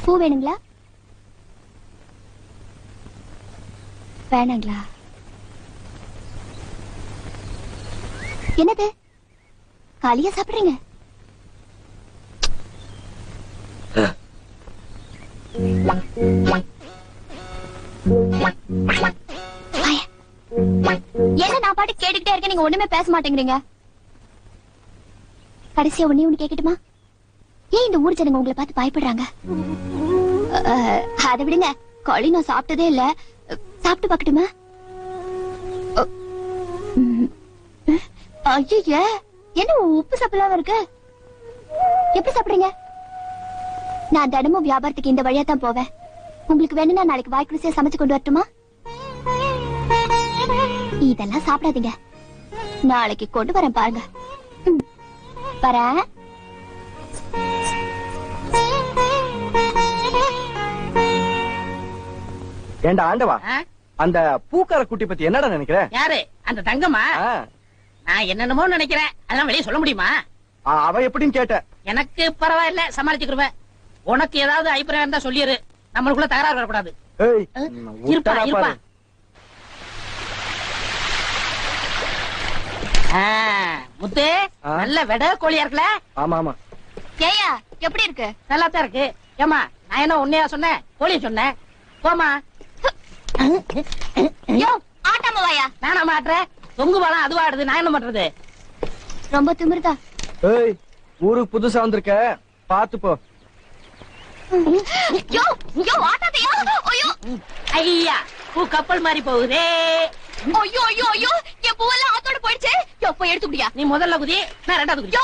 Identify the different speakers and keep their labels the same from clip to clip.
Speaker 1: பூ வேணுங்களா? வேணாங்களா? என்னது காலியா சாப்பிடுறீங்க? என்ன நான் பாட்டு கேட்டுக்கிட்டே இருக்கேன், நீங்க ஒண்ணுமே பேச மாட்டேங்கிறீங்க. கடைசியா ஒண்ணு கேட்கட்டுமா? ஏன் இந்த ஊர் ஜனங்க உங்களை பார்த்து பயப்படுறாங்க? அதை விடுங்க, களி நான் சாப்பிட்டதே இல்ல, சாப்பிட்டு பாக்கட்டுமா? ஐய, என்ன உப்பு சாப்பிடலாம் இருக்கு? எப்படி சாப்பிடுறீங்க? நான் தினமும் வியாபாரத்துக்கு இந்த வழியா தான் போவேன். உங்களுக்கு வேணும்னா நாளைக்கு வாய்க்குறிசியா சமைச்சு கொண்டு வரட்டுமா? இதெல்லாம் சாப்பிடாதீங்க, நாளைக்கு கொண்டு வரேன் பாருங்க. வரேன்.
Speaker 2: ஏண்டா ஆண்டவா, அந்த பூக்கார குட்டி பத்தி என்னடா நினைக்கிற?
Speaker 3: யாரு அந்த தங்கமா? நான் என்னென்னமோ நினைக்கிறேன், அதெல்லாம் வெளியே சொல்ல முடியுமா?
Speaker 2: அவ எப்படின்னு கேட்ட.
Speaker 3: எனக்கு பரவாயில்ல, சமாளிச்சுக்குருவேன். உனக்கு ஏதாவது அபிப்பிராயம் இருந்தா சொல்லிரு, நம்மளுக்குள்ள தகராறு வரக்கூடாது. இருப்பா இருப்பா. முத்து நல்ல வெட கோழியா இருக்குல்ல?
Speaker 2: ஆமா ஆமா.
Speaker 1: ஏயா எப்படி இருக்கு?
Speaker 3: நல்லா தான் இருக்கு. ஏமா நான் என்ன உன்னையா சொன்னேன், கோழிய சொன்னேன். போமா.
Speaker 1: ஆட்டாம வாயா.
Speaker 3: நானா மாட்டுறேன், தொங்கு பாலம் அதுவா ஆடுது, நான் என்ன பண்றது?
Speaker 1: ரொம்ப திமிருதா.
Speaker 2: ஊருக்கு புதுசா வந்திருக்க, பாத்து போ.
Speaker 3: ஐயா பூ கப்பல் மாதிரி போகுதே.
Speaker 1: ஐயோ ஐயோ ஐயோ, என் பூவெல்லாம் ஆத்தோட போயிடுச்சு. போய் எடுத்து குடியா.
Speaker 3: நீ முதல்ல குதி, நான் ரெண்டாவது குதி.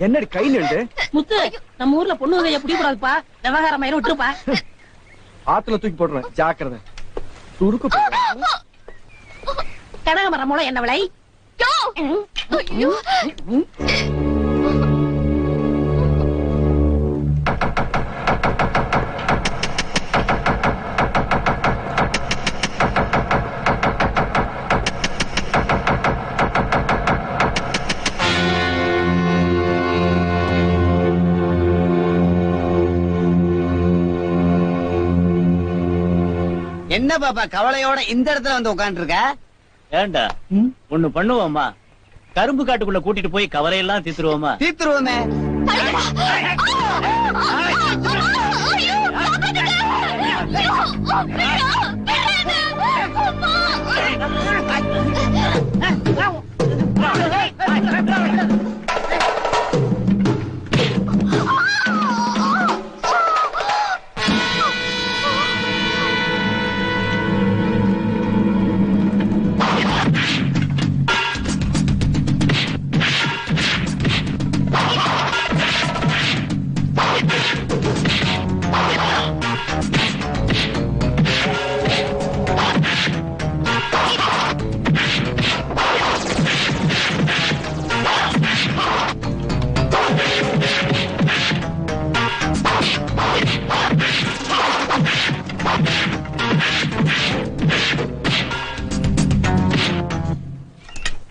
Speaker 2: என்னடி கை நின்று?
Speaker 3: முத்து, நம்ம ஊர்ல பொண்ணு வகைய பிடிக்கூடாதுப்பா, விவகாரம் மயிரும் விட்டுருப்பா.
Speaker 2: ஆத்துல தூக்கி போடுறேன், ஜாக்கிரதை. துருக்கு
Speaker 3: கனகமரம் மூலம் என்ன விலை?
Speaker 4: என்ன பாப்பா கவலையோட இந்த இடத்துல வந்து உட்கார்ந்து இருக்க?
Speaker 5: ஏண்டா ஒண்ணு பண்ணுவோமா, கரும்பு காட்டுக்குள்ள கூட்டிட்டு போய் கவலையெல்லாம் தீத்துருவோமா?
Speaker 4: தீத்துருவோமே.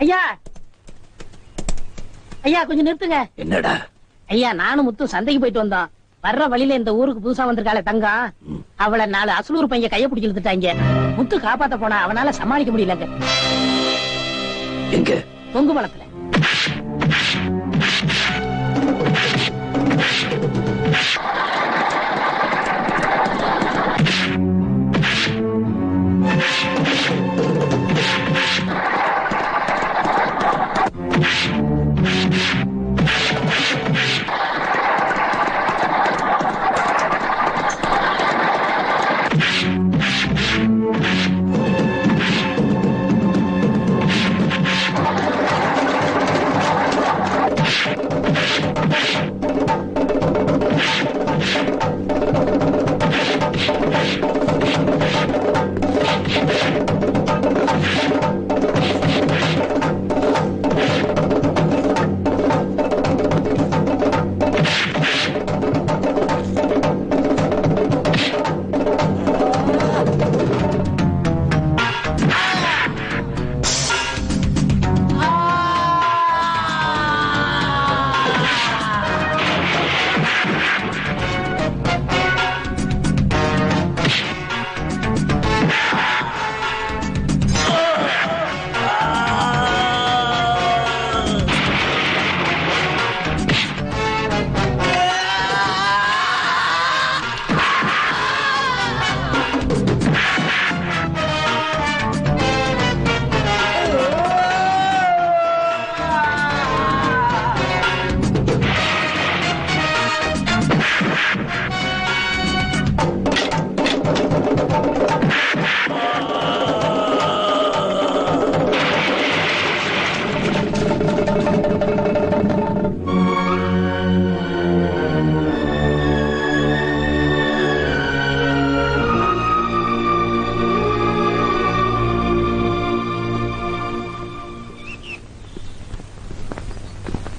Speaker 3: ஐயா ஐயா கொஞ்சம் நிறுத்துங்க.
Speaker 5: என்னடா?
Speaker 3: ஐயா நானும் முத்து சந்தைக்கு போயிட்டு வந்தோம். வர்ற வழியில இந்த ஊருக்கு புதுசா வந்திருக்காளே தங்கம், அவளை 4 அசலூர் பையன் கைய பிடிச்சி இழுத்துட்டாங்க. முத்து காப்பாத்த போனா அவனால சமாளிக்க முடியலங்க.
Speaker 5: எங்க?
Speaker 3: தொங்கு மலத்துல.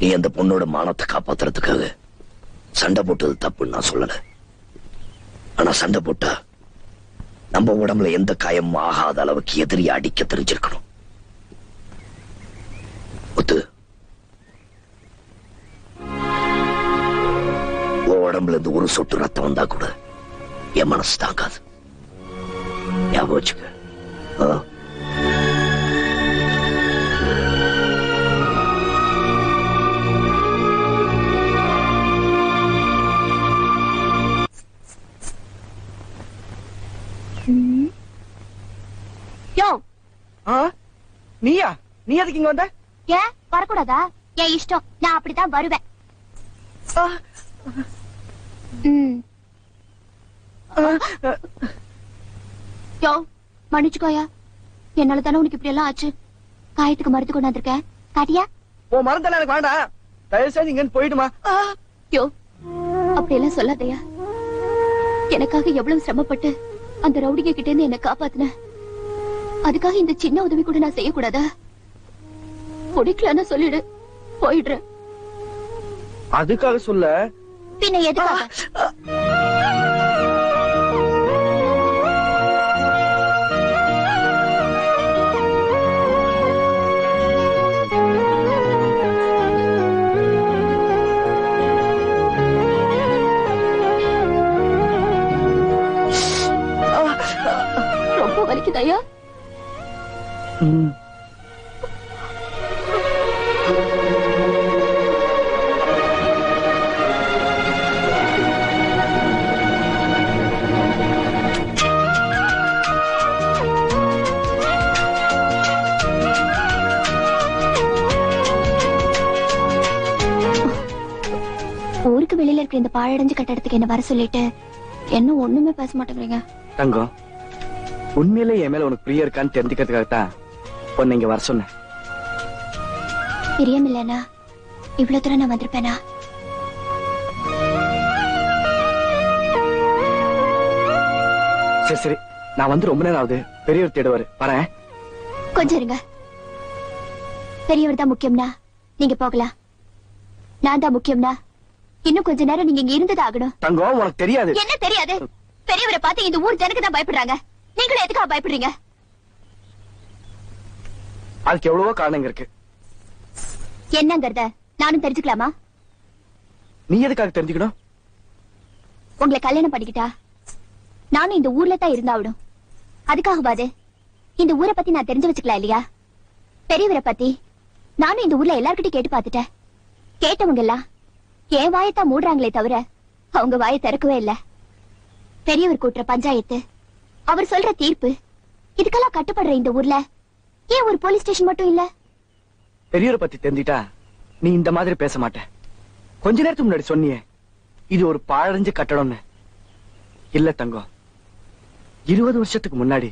Speaker 6: நீ அந்த பொண்ணோட மானத்தை காப்பாத்துறதுக்காக சண்டை போட்டது தப்புன்னு நான் சொல்லல. ஆனா சண்டை போட்டா நம்ம உடம்புல எந்த காயமும் ஆகாத அளவுக்கு எதிரியை அடிக்க தெரிஞ்சிருக்கணும். முத்து, உடம்புல இருந்து ஒரு சொட்டு ரத்தம் வந்தா கூட என் மனசு தாங்காது. ஞாபகம் வச்சுக்க.
Speaker 1: யோ,
Speaker 2: நீயா? நீ எதுக்கு இங்க வந்த?
Speaker 1: ஏன் வரக்கூடாதா? என் இஷ்டம், நான் அப்படித்தான் வருவேன். யோ, மன்னிச்சுக்கோயா, என்னால தானே உனக்கு இப்படி எல்லாம் ஆச்சு. காயத்துக்கு மருந்து கொண்டு வந்திருக்கேன், காட்டியா?
Speaker 2: ஓ மருந்தெல்லாம் எனக்கு வேண்டாம், தயவு செய்து இங்க போயிடுமா.
Speaker 1: யோ, அப்படி எல்லாம் சொல்லாதயா. எனக்காக எவ்வளவு சிரமப்பட்டு அந்த ரவுடிங்க கிட்ட இருந்து என்ன காப்பாத்தின. அதுக்காக இந்த சின்ன உதவி கூட நான் செய்யக்கூடாதா? பிடிக்கலன்னு சொல்லிடு, போயிடுறேன்.
Speaker 2: அதுக்காக சொல்ல.
Speaker 1: பின்ன எதுக்காக? ரொம்ப வலிக்குதாயா? ஊருக்கு வெளியில இருக்கிற இந்த பாழடைஞ்ச கட்டடத்துக்கு என்ன வர சொல்லிட்டு என்ன ஒண்ணுமே பேச மாட்டேங்கிறீங்க.
Speaker 2: தங்கம், உண்மையிலே என் மேல உனக்கு பிரியம் இருக்கான்னு தெரிஞ்சுக்கிறதுக்காகத்தான் உன்னை இங்க வர சொன்னேன்.
Speaker 1: பிரியம் இல்லனா இவ்வளவு தூரம் நான் வந்திருப்பேனா?
Speaker 2: சரி சரி, நான் வந்து ரொம்ப நேரம் ஆகுது. பெரியவர் தேடுவாரு, வரேன்.
Speaker 1: கொஞ்சம் இருங்க. பெரியவர் தான் முக்கியம்னா நீங்க போகலாம். நான் தான் முக்கியம்னா இன்னும் கொஞ்ச நேரம் நீங்க இங்க இருந்தது ஆகணும்.
Speaker 2: தங்கம், உனக்கு தெரியாது.
Speaker 1: என்ன தெரியாது? பெரியவரை பார்த்து இந்த ஊர் ஜனக்கு தான் பயப்படுறாங்க. நீங்களும் எதுக்காக பயப்படுறீங்க?
Speaker 2: அதுக்கு எவ்வளவோ காரணங்க இருக்கு.
Speaker 1: என்னங்கறத நானும் தெரிஞ்சுக்கலாமா?
Speaker 2: நீ எதுக்காக தெரிஞ்சுக்கணும்?
Speaker 1: உங்களை கல்யாணம் பண்ணிக்கிட்டா நானும் இந்த ஊர்ல தான் இருந்தாவிடும். அதுக்காகவாது இந்த ஊரை பத்தி நான் தெரிஞ்சு வச்சுக்கலாம் இல்லையா? பெரியவரை பத்தி நானும் இந்த ஊர்ல எல்லார்கிட்டயும் கேட்டு பாத்துட்டேன். கேட்டவங்க எல்லாம் என் வாயத்தான் மூடுறாங்களே தவிர அவங்க வாயை திறக்கவே இல்ல. பெரியவர் கூட்டுற பஞ்சாயத்து, அவர் சொல்ற தீர்ப்பு, இதுக்கெல்லாம் கட்டுப்படுற இந்த ஊர்ல ஏன் ஒரு போலீஸ் ஸ்டேஷன் மட்டும் இல்ல?
Speaker 2: பெரியவரை பத்தி தெரிஞ்சிட்டா நீ இந்த மாதிரி பேச மாட்ட. கொஞ்ச நேரத்துக்கு முன்னாடி சொன்னியே இது ஒரு பாழடைஞ்ச கட்டடம்னு. இல்ல தங்கம், 20 வருஷத்துக்கு முன்னாடி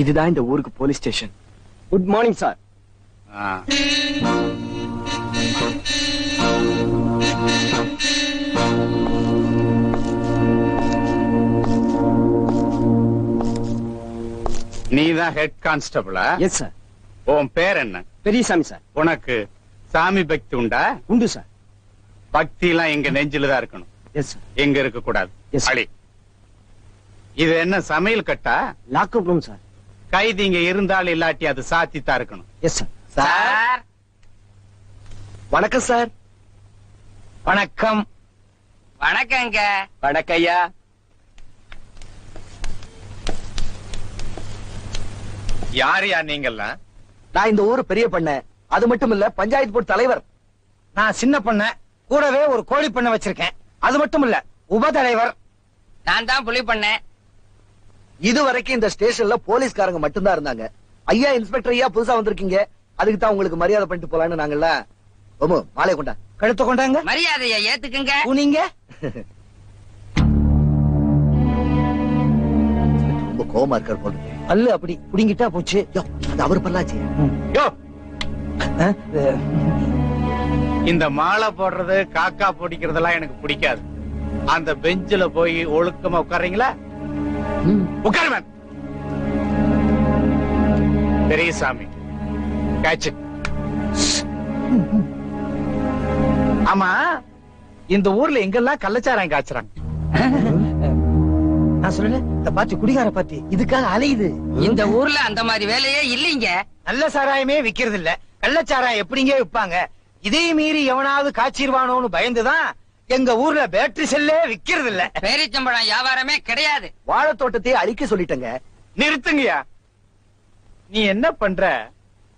Speaker 2: இதுதான் இந்த ஊருக்கு police station. Good morning sir.
Speaker 7: நீதான் ஹெட் கான்ஸ்டபிளா?
Speaker 2: Yes sir.
Speaker 7: உன் பேர் என்ன?
Speaker 2: பெரியசாமி சார்.
Speaker 7: உனக்கு சாமி பக்தி உண்டா?
Speaker 2: உண்டு சார்.
Speaker 7: பக்தி எல்லாம் எங்க நெஞ்சில தான் இருக்கணும்,
Speaker 2: எஸ் சார்.
Speaker 7: எங்க இருக்க கூடாது.
Speaker 2: Yes, sir.
Speaker 7: அழி. இது என்ன சமையல் கட்டா?
Speaker 2: Lockup room sir.
Speaker 7: கைதி இங்க இருந்தால் இல்லாட்டி அது சாத்தி தான் இருக்கணும்.
Speaker 2: Yes sir. சார், வணக்கம் சார்.
Speaker 4: வணக்கம். வணக்கங்க.
Speaker 2: வணக்கையா.
Speaker 7: யார் யார் நீங்கெல்லாம்?
Speaker 2: நான் இந்த ஊரு பெரிய பண்ண, அது மட்டும் இல்ல பஞ்சாயத்து போர்டு தலைவர்.
Speaker 4: நான் சின்ன பொண்ண, கூடவே ஒரு கோழி பண்ண வச்சிருக்கேன்.
Speaker 2: அது மட்டும் இல்ல உபதலைவர்.
Speaker 8: நான் தான் புலி பண்ணேன்.
Speaker 2: இதுவரைக்கும் இந்த ஸ்டேஷன்ல போலீஸ்காரங்க மட்டும்தான் இருந்தாங்க. ஐயா இன்ஸ்பெக்டர் ஐயா புதுசா வந்திருக்கீங்க, அதுக்கு தான் உங்களுக்கு மரியாதை பண்ணிட்டு போலான்னு நாங்கல்ல. மாலை கொண்டா.
Speaker 4: கழுத்து கொண்டாங்க.
Speaker 8: மரியாதையை ஏத்துக்குங்க.
Speaker 4: நீங்க
Speaker 6: ரொம்ப கோவமா இருக்கார் போல.
Speaker 4: அல்ல அப்படி புடிங்கிட்டா போச்சு.
Speaker 6: அவர் பண்ணாச்சு.
Speaker 7: யோ, இந்த மாலை போடுறது காக்கா பிடிக்கிறதெல்லாம் எனக்கு பிடிக்காது. அந்த பெஞ்சில போய் ஒழுக்கமா உட்கார்றீங்களா? உட்காருங்க. பெரியசாமி, கேட்ச். ஆமா, இந்த ஊர்ல எங்கெல்லாம் கள்ளச்சாராயம் காய்ச்சறாங்க?
Speaker 4: நான் சொல்லல, இந்த பாத்தி குடிகார பாத்தி இதுக்காக அலையுது.
Speaker 8: இந்த ஊர்ல அந்த மாதிரி வேலையே இல்லைங்க.
Speaker 4: நல்ல சாராயமே விக்கிறது இல்ல, கள்ளச்சாராயம் எப்படிங்க விப்பாங்க? இதே மீறி எவனாவது காய்ச்சிருவானோன்னு பயந்துதான் எங்க ஊர்ல பேட்டரி செல்லே விக்கிறது இல்ல.
Speaker 8: பேரிச்சம்பழம் வியாபாரமே கிடையாது.
Speaker 2: வாழைத்தோட்டத்தையே அழிக்க சொல்லிட்டங்க.
Speaker 7: நிறுத்துங்கயா. நீ என்ன பண்ற?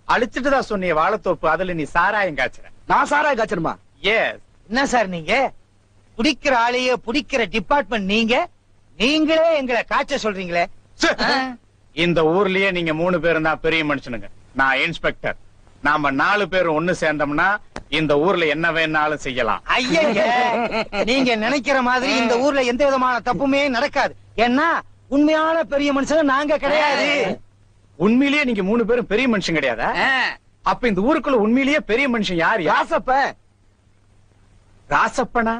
Speaker 7: அழிச்சிட்டுதான் சொன்னிய வாழைத்தோப்பு, அதுல நீ சாராயம் காய்ச்சற.
Speaker 2: நான் சாராயம் காய்ச்சணுமா?
Speaker 7: எஸ்.
Speaker 4: என்ன சார் நீங்க குடிக்கிற ஆளையே புடிக்கிற டிபார்ட்மெண்ட் நீங்க, நீங்களே எங்களை காய்ச்ச சொல்றீங்களே.
Speaker 7: இந்த ஊர்லயே நீங்க 3 பேரும் தான் பெரிய மனுஷனுங்க. நான் இன்ஸ்பெக்டர். நாம 4 பேரும் ஒண்ணு சேர்ந்தோம்னா இந்த ஊர்ல என்ன வேணாலும் செய்யலாம்.
Speaker 4: ஐயா, நீங்க நினைக்கிற மாதிரி இந்த ஊர்ல எந்த விதமான தப்புமே நடக்காது. ஏன்னா உண்மையான பெரிய மனுஷன் நாங்க கிடையாது.
Speaker 7: உண்மையிலேயே நீங்க 3 பேரும் பெரிய மனுஷன் கிடையாதா? அப்ப இந்த ஊருக்குள்ள உண்மையிலேயே பெரிய மனுஷன் யார்?
Speaker 2: ராசப்ப.
Speaker 7: ராசப்பனா?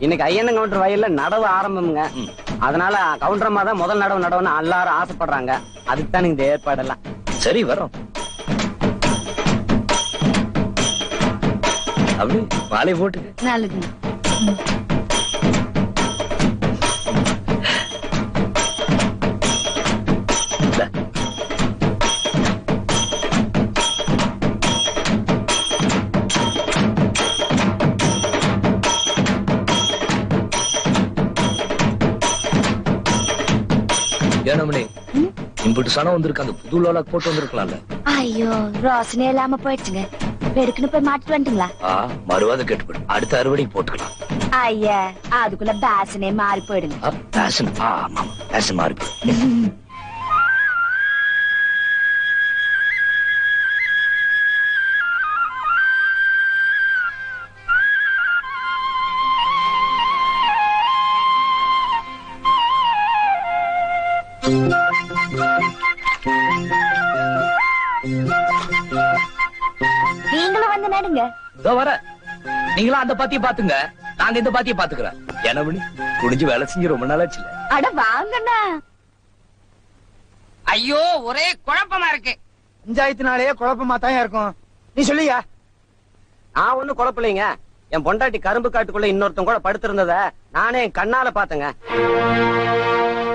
Speaker 9: இன்னைக்கு ஐயன் கவுண்டர் வயல்ல நடவு ஆரம்பம்ங்க. அதனால கவுண்டரமா தான் முதல் நடவு நடவுன்னு எல்லாரும் ஆசைப்படுறாங்க. அதுக்கு தான் இந்த ஏற்பாடெல்லாம்.
Speaker 6: சரி வரோம். அப்படி மாலை போட்டுக்க.
Speaker 1: நல்லது.
Speaker 6: ஏனமணி, இம்புட்டு சனம் வந்திருக்கு, அந்த புது லோலாக் போட்டு வந்திருக்கலாம்ல.
Speaker 1: ஐயோ, ரோசனே இல்லாம போயிடுச்சுங்க. வெடுக்குன்னு போய் மாட்டிட்டு வந்துட்டீங்களா?
Speaker 6: மறுவாத கேட்டுப்படும். அடுத்த அறுவடைக்கு போட்டுக்கலாம்.
Speaker 1: ஐயா, அதுக்குள்ள பேசனே மாறி போயிடுங்க.
Speaker 6: பேசன் ஆமா, பேசன் மாறி போயிடும்.
Speaker 1: நீங்களும் வந்து நடுங்க.
Speaker 6: இதோ வர. நீங்களும் அந்த பாத்திய பாத்துங்க, நாங்க இந்த பாத்திய பாத்துக்கிறோம். என்ன பண்ணி குடிஞ்சு வேலை செஞ்சு ரொம்ப நாளாச்சு.
Speaker 1: அட வாங்கண்ணா.
Speaker 8: ஐயோ, ஒரே குழப்பமா இருக்கு.
Speaker 4: பஞ்சாயத்துனாலே குழப்பமா தான் இருக்கும். நீ சொல்லியா?
Speaker 9: நான் ஒண்ணும் குழப்பலைங்க. என் பொண்டாட்டி கரும்பு காட்டுக்குள்ள இன்னொருத்தன் கூட படுத்திருந்தத நானே என் கண்ணால பாத்தங்க.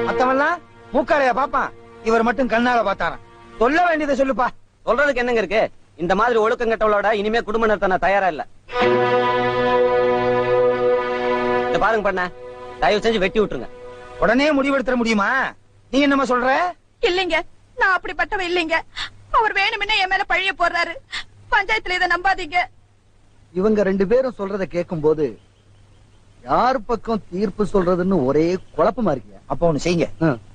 Speaker 4: மத்தவெல்லாம் மூக்காலையா பாப்பான், இவர் மட்டும் கண்ணால பாத்தாராம். சொல்ல வேண்டியதை சொல்லுப்பா.
Speaker 9: சொல்றதுக்கு என்னங்க இருக்கு? இந்த மாதிரி ஒழுக்கம் கெட்டவளோட இனிமே குடும்ப நடத்த நான் தயாரா இல்ல. இந்த பாருங்க பண்ண, தயவு செஞ்சு வெட்டி விட்டுருங்க.
Speaker 4: உடனே முடிவெடுத்துற முடியுமா? நீ என்னமா சொல்ற?
Speaker 10: இல்லைங்க, நான் அப்படிப்பட்டவ இல்லைங்க. அவர் வேணும்னே என் மேல பழிய போடுறாரு. பஞ்சாயத்துல இதை நம்பாதீங்க.
Speaker 2: இவங்க 2 பேரும் சொல்றத கேட்கும் போது யார் பக்கம் தீர்ப்பு சொல்றதுன்னு ஒரே குழப்பமா இருக்கு.
Speaker 4: அப்ப ஒண்ணு செய்யுங்க,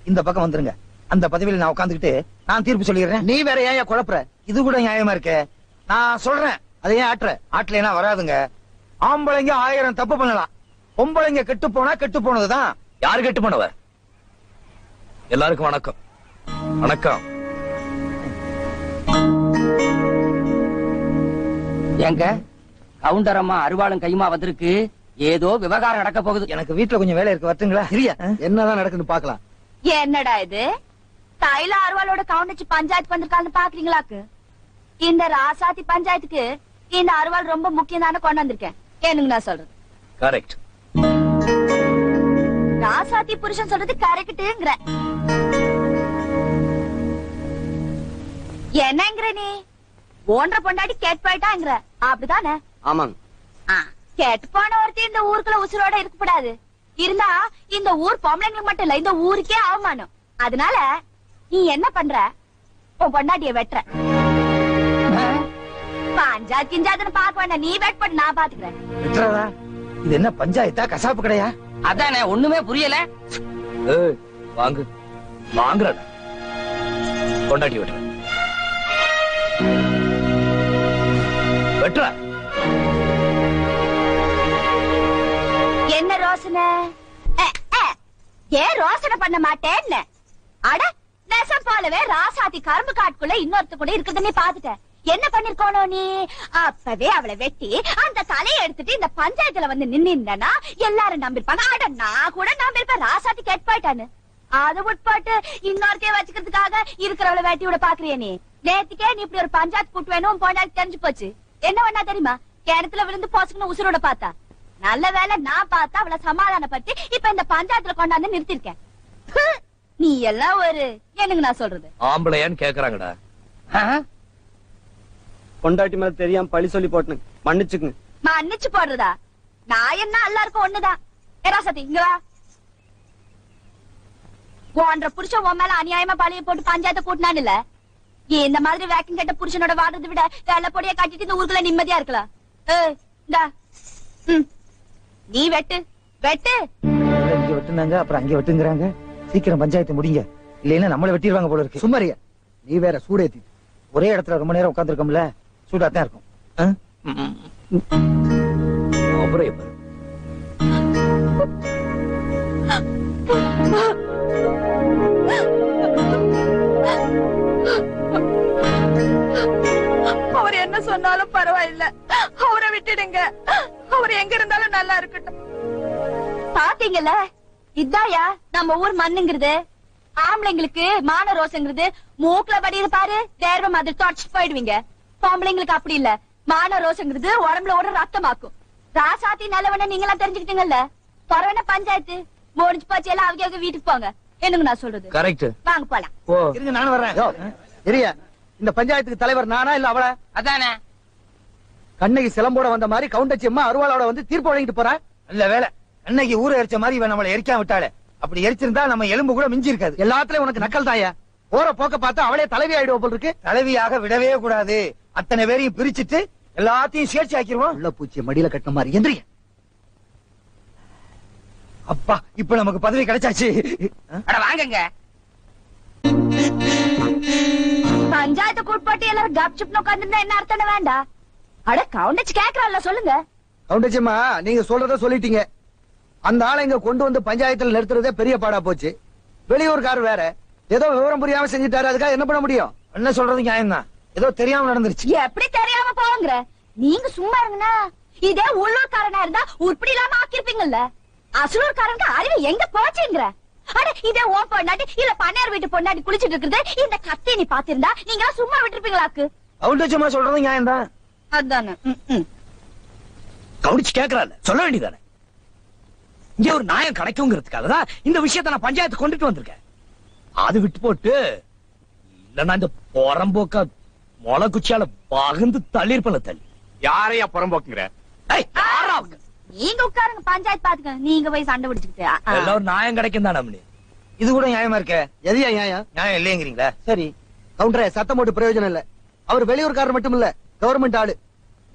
Speaker 4: இந்த பக்கம் வந்துருங்க. அந்த பதவியில நான் உட்காந்துக்கிட்டு நான் தீர்ப்பு சொல்லிடுறேன்.
Speaker 2: நீ வேற ஏன் குழப்புற?
Speaker 4: இது கூட நியாயமா இருக்கு. நான் சொல்றேன், அதை ஏன் ஆட்டலைன்னா வராதுங்க. ஆம்பளைங்க 1000 தப்பு பண்ணலாம், பொம்பளைங்க கெட்டு போனா கெட்டு போனதுதான்.
Speaker 6: யாரு கெட்டு போனவ? எல்லாருக்கும் வணக்கம். வணக்கம்.
Speaker 8: எங்க கவுண்டரம்மா அருவாளும் கையுமா வந்திருக்கு. ஏதோ விவகாரம் நடக்க போகுது.
Speaker 4: எனக்கு வீட்டுல கொஞ்சம் வேலை இருக்கு, வரட்டுங்களா?
Speaker 2: இல்லையா, என்னதான் நடக்குன்னு பாக்கலாம்.
Speaker 1: என்னடா இது? தைல அருவாளோட கவுண்டச்சு பஞ்சாயத்து வந்திருக்கான்னு பாக்குறீங்களாக்கு? இந்த ராசாத்தி பஞ்சாயத்துக்கு இந்த அருவாள் ரொம்ப முக்கியம் தானே கொண்டு வந்திருக்கேன். என்னங்க நான் சொல்றது
Speaker 6: கரெக்ட்.
Speaker 1: ராசாத்தி புருஷன் சொல்றது கரெக்ட்ங்கிற. என்னங்கிற நீ? ஒன்றரை பொண்டாடி கேட்டு போயிட்டாங்கிற, அப்படிதானே?
Speaker 9: ஆமாங்க.
Speaker 1: கேட்டு போன ஒருத்தி இந்த ஊருக்குள்ள உசுரோட இருக்கக்கூடாது. இருந்தா இந்த ஊர் பொம்பளைங்களுக்கு மட்டும் இல்ல, இந்த ஊருக்கே அவமானம். அதனால நீ என்ன பண்ற? உன் பொண்டாட்டிய வெட்டுற. பஞ்சாயத்து கிஞ்சாதுன்னு பாக்க வேண்டாம், நீ வெட் பண்ண, நான் பாத்துக்கிறேன்.
Speaker 4: வெட்டுறதா? இது என்ன பஞ்சாயத்தா, கசாப்பு கடையா?
Speaker 8: அதானே, ஒண்ணுமே புரியல.
Speaker 6: வாங்கு வாங்குற கொண்டாட்டி வெட்டுற வெட்டுற.
Speaker 1: என்ன ரோசனை? ஏன் ரோசனை பண்ண மாட்டேன்னு? அட நெசம் போலவே ராசாத்தி கரும்பு காட்டுக்குள்ள இன்னொருத்த கூட இருக்குதுன்னு பாத்துட்டேன். என்ன பண்ணிருக்கணும் நீ? அப்பவே அவளை வெட்டி அந்த தலையை எடுத்துட்டு இந்த பஞ்சாயத்துல வந்து நின்னா எல்லாரும் நம்பிருப்பாங்க. அட நான் கூட நம்பிருப்பேன், ராசாத்தி கேட் போயிட்டான்னு. அதை உட்பாட்டு இன்னொருத்தைய வச்சுக்கிறதுக்காக இருக்கிறவளை வேட்டி விட பாக்குறிய நீ? நேத்துக்கே நீ இப்படி ஒரு பஞ்சாயத்து கூட்டு வேணும் பொண்டாட்டி தெரிஞ்சு போச்சு. என்ன வேணா தெரியுமா? கிணத்துல விழுந்து போச்சுக்கணும் உசுரோட பார்த்தா. நல்ல வேலை நான் பார்த்தா அவளை சமாதானப்படுத்தி இப்ப இந்த பஞ்சாயத்துல கொண்டாந்து நிறுத்திருக்கேன். நீ எல்லாம் ஒரு எனக்கு நான் சொல்றது
Speaker 6: ஆம்பளையான்னு கேக்குறாங்கடா.
Speaker 9: பொண்டாட்டி மேல தெரியாம பழி சொல்லி போட்டுனுங்க, மன்னிச்சுக்குங்க.
Speaker 1: மன்னிச்சு போடுறதா? நான் என்ன எல்லாருக்கும் ஒண்ணுதான். ராசாத்தி இங்க வா. போன்ற புருஷன் உன் மேல அநியாயமா பழிய போட்டு பஞ்சாயத்தை கூட்டினான் இல்ல? இந்த மாதிரி வேக்கம் கட்ட புருஷனோட வாடுறதை விட வெள்ள பொடிய கட்டிட்டு இந்த ஊருக்குள்ள நிம்மதியா இருக்கலாம். நீ வெட்டு வெட்டு.
Speaker 4: இங்க வெட்டுனாங்க, அப்புறம் அங்க வெட்டுங்கிறாங்க. சீக்கிரம் பஞ்சாயத்து முடிங்க, இல்லைன்னா நம்மள வெட்டிடுவாங்க போல இருக்கு.
Speaker 2: சும்மாரியா, நீ வேற சூடேத்தி.
Speaker 4: ஒரே இடத்துல ரொம்ப நேரம் உட்கார்ந்துருக்கோம்ல, சூடாத்தான் இருக்கும்.
Speaker 6: அப்புறம் எப்ப
Speaker 10: அவர் என்ன சொன்னாலும் பரவாயில்ல, அவரை விட்டுடுங்க. அவர் எங்க இருந்தாலும் நல்லா இருக்கட்டும்.
Speaker 1: பாத்தீங்கல்ல, இதாயா நம்ம ஊர் மண்ணுங்கிறது. ஆம்பளைங்களுக்கு மான ரோசங்கிறது மூக்குல படியிரு பாரு, தேர்வ மாதிரி தொடச்சு போயிடுவீங்க. பொம்பளைங்களுக்கு அப்படி இல்ல, மான ரோசங்கிறது உடம்புல ஓட ரத்தமாக்கும். ராசாத்தி நல்லவன நீங்களா தெரிஞ்சுக்கிட்டீங்கல்ல. பரவாயில்ல, பஞ்சாயத்து முடிஞ்சு போச்சு, எல்லாம் அவங்க வீட்டுக்கு போங்க. என்னங்க நான் சொல்றது?
Speaker 6: கரெக்ட்.
Speaker 1: வாங்க போலாம்.
Speaker 4: இருங்க, நானும் வர்றேன்.
Speaker 2: சரியா, இந்த பஞ்சாயத்துக்கு தலைவர் நானா இல்ல அவள?
Speaker 8: அதானே
Speaker 2: கண்ணகி சிலம்போட வந்த மாதிரி கவுண்டச்சி அம்மா அருவாளோட வந்து தீர்ப்பு வழங்கிட்டு போறா.
Speaker 4: நல்ல வேலை, அன்னைக்கு ஊரை எரிச்ச மாதிரி இவன் நம்மளை எரிக்காம விட்டாளே. அப்படி எரிச்சிருந்தா நம்ம எலும்பு கூட மிஞ்சி இருக்காது.
Speaker 2: எல்லாத்துலயும் உனக்கு நக்கல் தாயா. போற போக்க பார்த்தா அவளே தலைவி ஆயிடுவா போல் இருக்கு.
Speaker 4: தலைவியாக விடவே கூடாது. அத்தனை பேரையும் பிரிச்சுட்டு எல்லாத்தையும் சேர்ச்சி ஆக்கிடுவோம்.
Speaker 2: உள்ள பூச்சி மடியில கட்டின மாதிரி எந்திரிங்க.
Speaker 4: அப்பா, இப்ப நமக்கு பதவி கிடைச்சாச்சு.
Speaker 8: வாங்குங்க.
Speaker 1: பஞ்சாயத்து கூட்பாட்டி எல்லாரும் கப் சுப்னு உட்கார்ந்துருந்தா என்ன அர்த்தம் வேண்டாம்? அட கவுண்டச்சு கேக்குறான்ல, சொல்லுங்க.
Speaker 2: கவுண்டச்சி அம்மா, நீங்க சொல்றத சொல்லிட்டீங்க. அந்த ஆளை இங்க கொண்டு வந்து பஞ்சாயத்துல நிறுத்துறதே பெரிய பாடா போச்சு. வெளியூர்காரர் வேற, ஏதோ விவரம் புரியாம செஞ்சுட்டாரு. அதுக்காக என்ன பண்ண முடியும்?
Speaker 4: என்ன சொல்றது நியாயம் தான், ஏதோ தெரியாம நடந்துருச்சு.
Speaker 1: எப்படி தெரியாம போங்கிற? நீங்க சும்மா இருங்கண்ணா. இதே உள்ளூர்காரனா இருந்தா உருப்படி இல்லாம ஆக்கிருப்பீங்கல்ல. அசலூர்காரனுக்கு அறிவு எங்க போச்சுங்கிற? அட இதே ஓ பொண்ணாட்டி இல்ல பண்ணையார் வீட்டு பொண்ணாட்டி குளிச்சிட்டு இருக்கிறது இந்த கத்தி நீ பாத்திருந்தா நீங்க சும்மா விட்டுருப்பீங்களாக்கு?
Speaker 4: கவுண்டச்சம்மா சொல்றது நியாயம் தான்.
Speaker 1: அதானே
Speaker 6: கவனிச்சு கேக்குறாரு, சொல்ல வேண்டியதானே. இங்க ஒரு நியாயம் கிடைக்குங்கிறதுக்காக தான் இந்த விஷயத்த நான் பஞ்சாயத்து கொண்டுட்டு வந்திருக்கேன். அது விட்டு போட்டு இல்லன்னா இந்த புறம்போக்க மொளை குச்சியால பகிர்ந்து தள்ளிருப்பல தள்ளி.
Speaker 7: யாரையா புறம்போக்குங்கிற?
Speaker 1: நீங்க உட்காருங்க, பஞ்சாயத்து பாத்துக்க. நீங்க போய் சண்டை பிடிச்சுக்கிட்டு
Speaker 6: எல்லாம் ஒரு நியாயம் கிடைக்கும் தான். நம்மளே
Speaker 4: இது கூட நியாயமா இருக்க?
Speaker 2: எதையா நியாயம்?
Speaker 4: நியாயம் இல்லையங்கிறீங்களா?
Speaker 2: சரி கவுண்டரே, சத்தம் போட்டு பிரயோஜனம் இல்ல. அவர் வெளியூர்காரர் மட்டும் இல்ல, கவர்மெண்ட் ஆளு.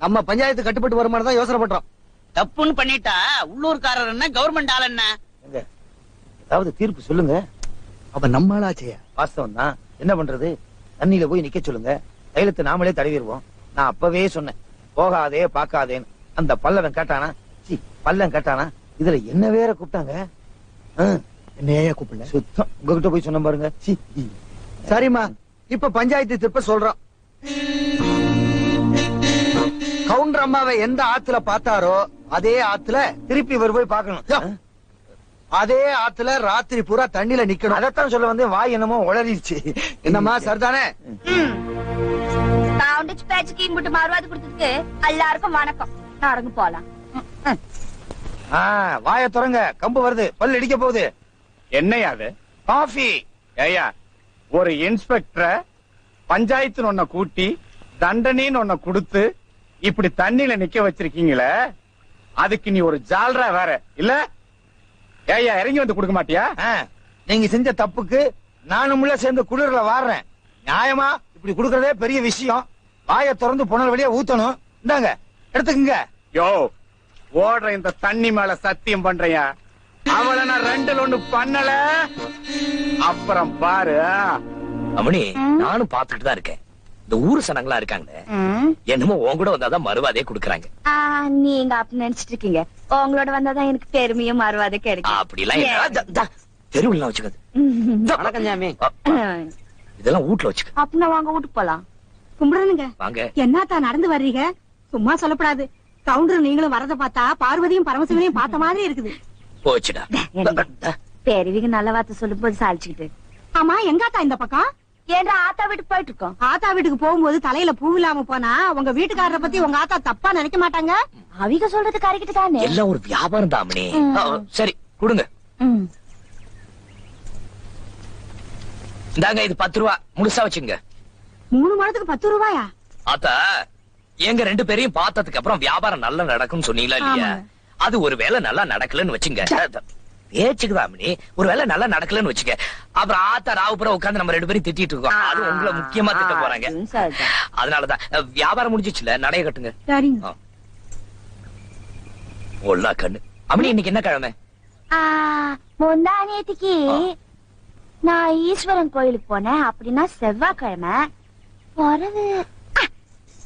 Speaker 2: நம்ம பஞ்சாயத்து கட்டுப்பட்டு வருமானம் தான் யோசனை பண்றோம்.
Speaker 8: தப்புன்னு பண்ணிட்டா உள்ளூர்காரர் என்ன கவர்மெண்ட் ஆள் என்ன?
Speaker 4: ஏதாவது தீர்ப்பு சொல்லுங்க.
Speaker 2: அவ நம்மளாச்சே.
Speaker 4: வாஸ்தவம் தான், என்ன பண்றது? தண்ணியில போய் நிக்க சொல்லுங்க, தைலத்தை நாமளே தடவிடுவோம். நான் அப்பவே சொன்னேன், போகாதே பாக்காதேன்னு. அந்த பல்லவன் கேட்டானா? பல்லன் கேட்டானா? இதுல என்ன வேற கூப்பிட்டாங்க.
Speaker 2: என்னையா கூப்பிடல?
Speaker 4: சுத்தம் உங்ககிட்ட போய் சொன்ன பாருங்க.
Speaker 2: சரிம்மா, இப்ப பஞ்சாயத்து திருப்ப சொல்றோம். கவுண்டர் அம்மாவை எந்த ஆத்துல பார்த்தாரோ அதே ஆத்துல
Speaker 4: திருப்பி இவர் போய் பார்க்கணும்.
Speaker 2: அதே ஆத்துல ராத்திரி பூரா தண்ணியில நிக்கணும்.
Speaker 4: அதைத்தான் சொல்ல வந்து வாய் என்னமோ உளறிடுச்சு.
Speaker 2: என்னம்மா சரிதானே?
Speaker 1: கவுண்டச்சு பேச்சுக்கு இம்புட்டு மறுவாது கொடுத்ததுக்கு எல்லாருக்கும் வணக்கம். நடந்து போலாம்.
Speaker 4: வாய தொடங்க, கம்பு வருது, பல்லு இடிக்க போகுது.
Speaker 7: என்னையா அது?
Speaker 4: காஃபி.
Speaker 7: ஏயா, ஒரு இன்ஸ்பெக்டரை பஞ்சாயத்து ஒன்ன கூட்டி தண்டனைன்னு ஒன்ன கொடுத்து இப்படி தண்ணியில நிக்க வச்சிருக்கீங்களே, அதுக்கு நீ ஒரு ஜால்ரா வேற இல்ல? ஏயா, இறங்கி வந்து கொடுக்க மாட்டியா?
Speaker 4: நீங்க செஞ்ச தப்புக்கு நானும் சேர்ந்து குளிர்ல வாடுறேன். நியாயமா இப்படி கொடுக்கறதே பெரிய விஷயம். வாய திறந்து புனல் வழியா ஊத்தணும். இந்தாங்க, எடுத்துக்குங்க.
Speaker 7: யோ, ஓடுற இந்த தண்ணி மேல சத்தியம் பண்றையா, அவளை நான் ரெண்டுல ஒண்ணு பண்ணல. அப்புறம் பாரு.
Speaker 6: அம்மணி, நானும் பாத்துட்டு தான் இருக்கேன். இந்த ஊரு சனங்களா இருக்காங்க, என்னமோ உன் கூட வந்தாதான் மறுவாதே குடுக்கறாங்க.
Speaker 1: நீங்க அப்படி நினைச்சிட்டு இருக்கீங்க. உங்களோட வந்தாதான் எனக்கு பெருமையும் மறுவாதே கிடைக்கும்.
Speaker 6: அப்படி எல்லாம் தெருவுல வச்சுக்காது.
Speaker 9: வணக்கம் ஜாமி.
Speaker 6: இதெல்லாம் வீட்டுல வச்சுக்க.
Speaker 1: அப்படின்னா வாங்க வீட்டுக்கு போலாம்.
Speaker 10: கும்பிடணுங்க.
Speaker 6: வாங்க.
Speaker 10: என்னத்தா நடந்து வர்றீங்க? சும்மா சொல்லப்படாது. கவுண்டர் நீங்களும் வரத பார்த்தா பார்வதியும் பரமசிவனையும் பார்த்த மாதிரி இருக்குது.
Speaker 6: போச்சுடா.
Speaker 1: பெரியவிங்க நல்ல வார்த்தை சொல்லும் போது சாலிச்சுக்கிட்டு.
Speaker 10: ஆமா, எங்காத்தா இந்த பக்கம்?
Speaker 1: ஏன்டா ஆத்தா வீட்டுக்கு போயிட்டு இருக்கோம்.
Speaker 10: ஆத்தா வீட்டுக்கு போகும்போது தலையில பூ இல்லாம போனா உங்க வீட்டுக்காரரை பத்தி உங்க ஆத்தா தப்பா நினைக்க மாட்டாங்க?
Speaker 1: அவிக சொல்றது கரெக்ட் தானே.
Speaker 6: எல்லாம் ஒரு வியாபாரம் தாமனே. சரி கொடுங்க. இந்தாங்க, இது 10 ரூபா முழுசா வச்சுங்க.
Speaker 10: 3 மாதத்துக்கு 10 ரூபாயா?
Speaker 6: ஆத்தா, எங்க 2 பேரையும் பார்த்ததுக்கு அப்புறம் வியாபாரம் நல்லா நடக்கும்னு சொன்னீங்களா இல்லையா? அது ஒரு வேளை நல்லா நடக்கலன்னு வச்சுங்க. பேச்சுக்குதாமணி, ஒரு வேளை நல்லா நடக்கலன்னு வச்சுக்க, அப்புறம் ஆத்தா ராவுப்புறம் உட்கார்ந்து நம்ம 2 பேரும் திட்டிட்டு இருக்கோம். அது உங்களை முக்கியமா திட்ட போறாங்க. அதனாலதான் வியாபாரம் முடிஞ்சிச்சுல, நடைய கட்டுங்க. ஒல்லா கண்ணு. அம்மணி, இன்னைக்கு என்ன கிழமை?
Speaker 1: முந்தா நேத்திக்கு நான் ஈஸ்வரன் கோயிலுக்கு போனேன். அப்படின்னா செவ்வாய்க்கிழமை. பிறகு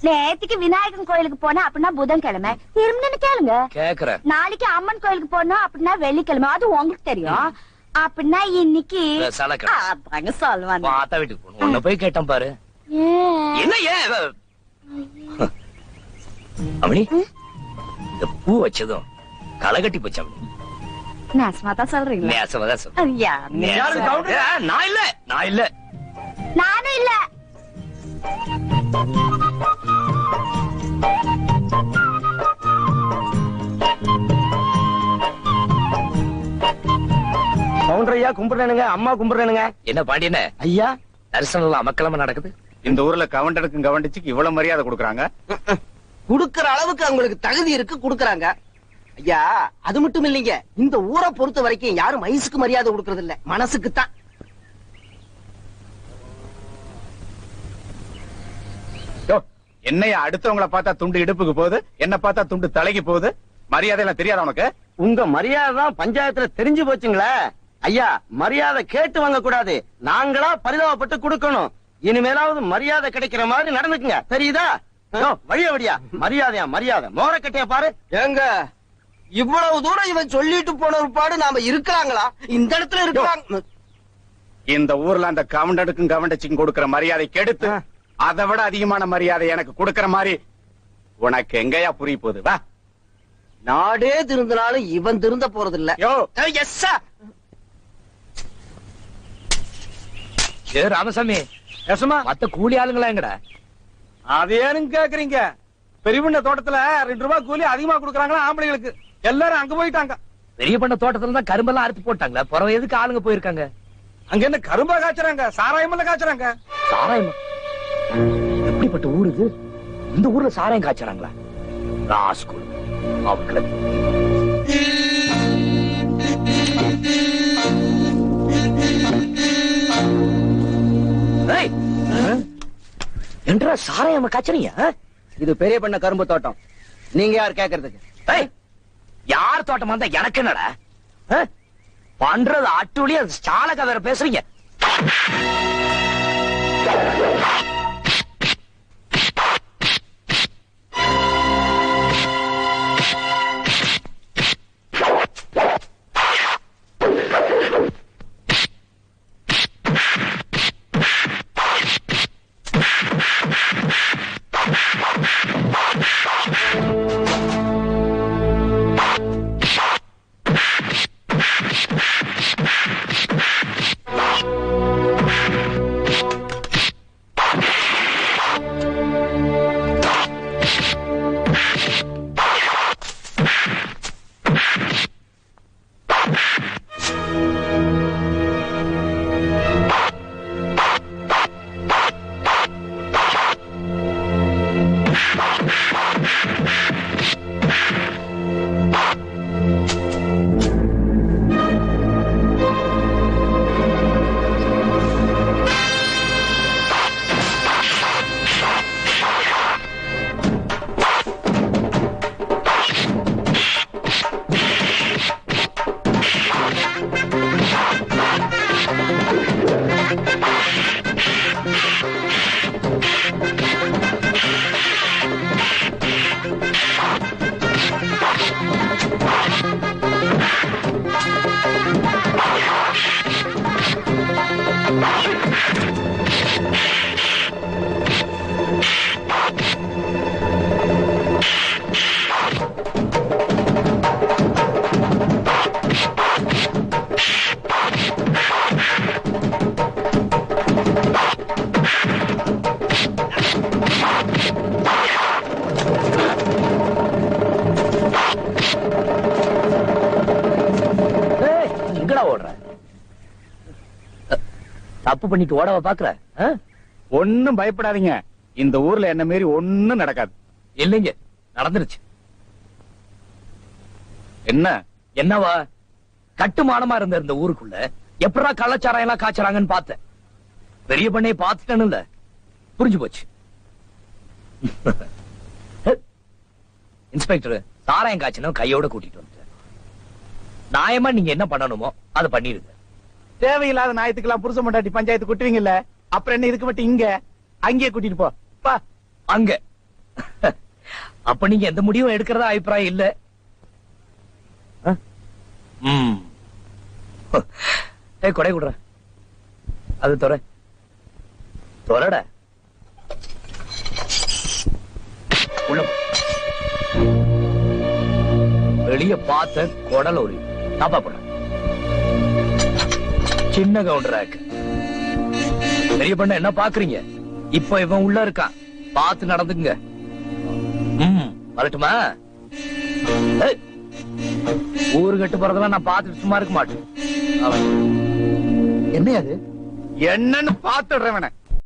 Speaker 1: நேத்திக்கு விநாயகன் கோயிலுக்கு போனேன். அப்படின்னா புதன்கிழமை. திரும்ப கேளுங்க.
Speaker 6: கேக்குறேன்.
Speaker 1: நாளைக்கு அம்மன் கோயிலுக்கு போனோம். அப்படின்னா வெள்ளிக்கிழமை. அது உங்களுக்கு தெரியும். அப்படின்னா இன்னைக்கு சொல்லுவாங்க.
Speaker 6: ஆத்தா வீட்டுக்கு போகணும். உன்ன போய் கேட்டேன் பாரு. என்ன அம்மணி, இந்த பூ வச்சதும் களை கட்டி போச்சு அம்மணி.
Speaker 1: நேசமாதான் சொல்றீங்களா?
Speaker 6: நேசமாதான் சொல்றேன். நான் இல்ல, நான் இல்ல,
Speaker 1: நானும் இல்ல.
Speaker 9: கவுண்டரையா கும்பிடுறேனுங்க, அம்மா கும்பிடுறேனுங்க.
Speaker 6: என்ன பாண்டியன
Speaker 9: ஐயா,
Speaker 6: தரிசனம் அமக்கலமா நடக்குது.
Speaker 7: இந்த ஊர்ல கவுண்டருக்கும் கவண்டிச்சுக்கு இவ்வளவு மரியாதை கொடுக்கறாங்க.
Speaker 9: குடுக்கற அளவுக்கு அவங்களுக்கு தகுதி இருக்கு, குடுக்கறாங்க. ஐயா, அது மட்டும் இல்லைங்க, இந்த ஊரை பொறுத்த வரைக்கும் யாரும் வயசுக்கு மரியாதை கொடுக்கறது இல்ல, மனசுக்கு தான்.
Speaker 7: என்னைய அடுத்தவங்களை பார்த்தா துண்டு இடுப்புக்கு போகுது, என்ன பார்த்தா துண்டு தலைக்கு போகுது. மரியாதை எல்லாம் தெரியாத உனக்கு?
Speaker 9: உங்க மரியாதை தான் பஞ்சாயத்துல தெரிஞ்சு போச்சுங்களே. ஐயா, மரியாதை கேட்டு வாங்க கூடாது, நாங்களா பரிதாபப்பட்டு கொடுக்கணும். இனிமேலாவது மரியாதை கிடைக்கிற மாதிரி நடந்துக்குங்க, தெரியுதா? வழியா வழியா மரியாதையா மரியாதை. மோரக்கட்டைய பாரு. ஏங்க, இவ்வளவு தூரம் இவன் சொல்லிட்டு போன ஒரு பாடு நாம இருக்கலாங்களா? இந்த இடத்துல இருக்கலாம்.
Speaker 7: இந்த ஊர்ல அந்த கவுண்டனுக்கும் கவண்டச்சிக்கும் கொடுக்கிற மரியாதை கெடுத்து அதை விட அதிகமான மரியாதை எனக்கு கொடுக்கிற மாதிரி உனக்கு எங்கயா புரிய போகுது? வா.
Speaker 9: நாடே திருந்தினாலும் இவன் திருந்த போறது இல்ல.
Speaker 6: ராமசாமி, மத்த கூலி ஆளுங்களா எங்கடா?
Speaker 2: அது ஏன்னு கேக்குறீங்க? பெரிய பண்ண தோட்டத்துல 2 ரூபாய் கூலி அதிகமா கொடுக்கறாங்களா ஆம்பளைங்களுக்கு? எல்லாரும் அங்க போயிட்டாங்க.
Speaker 6: பெரிய பண்ண தோட்டத்துல தான் கரும்பெல்லாம் அறுத்து போட்டாங்களா? பிறகு எதுக்கு ஆளுங்க போயிருக்காங்க?
Speaker 2: அங்க என்ன கரும்பா காய்ச்சறாங்க, சாராயமெல்லாம் காய்ச்சறாங்க.
Speaker 6: சாராயம்? எப்படிப்பட்ட ஊர் இது? இந்த ஊர்ல சாராயம் காய்ச்சறாங்களா? ராஸ்கூல் அவங்கள. என்றா சாராயம் காய்ச்சறீங்க?
Speaker 9: இது பெரிய பண்ண கரும்பு தோட்டம், நீங்க யார் கேக்குறதுக்கு?
Speaker 6: யார் தோட்டமா இருந்தா எனக்கு என்னடா? பண்றது அட்டுலியா சாலக வேற பேசுறீங்க. தப்பு பண்ணிட்டு ஓடவா பாக்குற?
Speaker 7: ஒண்ணும் பயப்படாதீங்க, இந்த ஊர்ல என்ன மீறி ஒண்ணும் நடக்காது.
Speaker 6: இல்லைங்க, நடந்துருச்சு.
Speaker 7: என்ன
Speaker 6: என்னவா? கட்டுமானமா இருந்த இந்த ஊருக்குள்ள எப்படா கள்ளச்சாராயம் எல்லாம் காய்ச்சறாங்கன்னு பார்த்தேன். பெரிய பண்ணையை பார்த்துட்டேன்னு புரிஞ்சு போச்சு. இன்ஸ்பெக்டர் சாராயம் காய்ச்சனும் கையோட கூட்டிட்டு வந்து நியாயமா நீங்க என்ன பண்ணணுமோ அதை பண்ணிருங்க.
Speaker 7: தேவையில்லாத நாயத்துக்கெல்லாம் புருஷ மண்டாட்டி பஞ்சாயத்து கூட்டுவீங்கல்ல, அப்புறம் என்ன இதுக்கு மட்டும் இங்க அங்கேயே கூட்டிட்டு போ.
Speaker 6: அங்க அப்ப நீங்க எந்த முடிவும் எடுக்கிறதா அபிப்பிராயம் இல்ல? கொடை குடுற அது தொரட உள்ள வெளிய பார்த்த குடல் ஒரு தாப்பா போட சின்ன கவுண்டராக்கு பெரிய பண்ண என்ன பாக்குறீங்க? இப்ப இவன் உள்ள இருக்கான், பார்த்து நடந்துங்க. வரட்டுமா? ஊரு கட்டு போறதெல்லாம் நான் பார்த்துட்டு சும்மா இருக்க மாட்டேன்.
Speaker 2: என்ன அது?
Speaker 7: என்னன்னு பாத்துடுறவன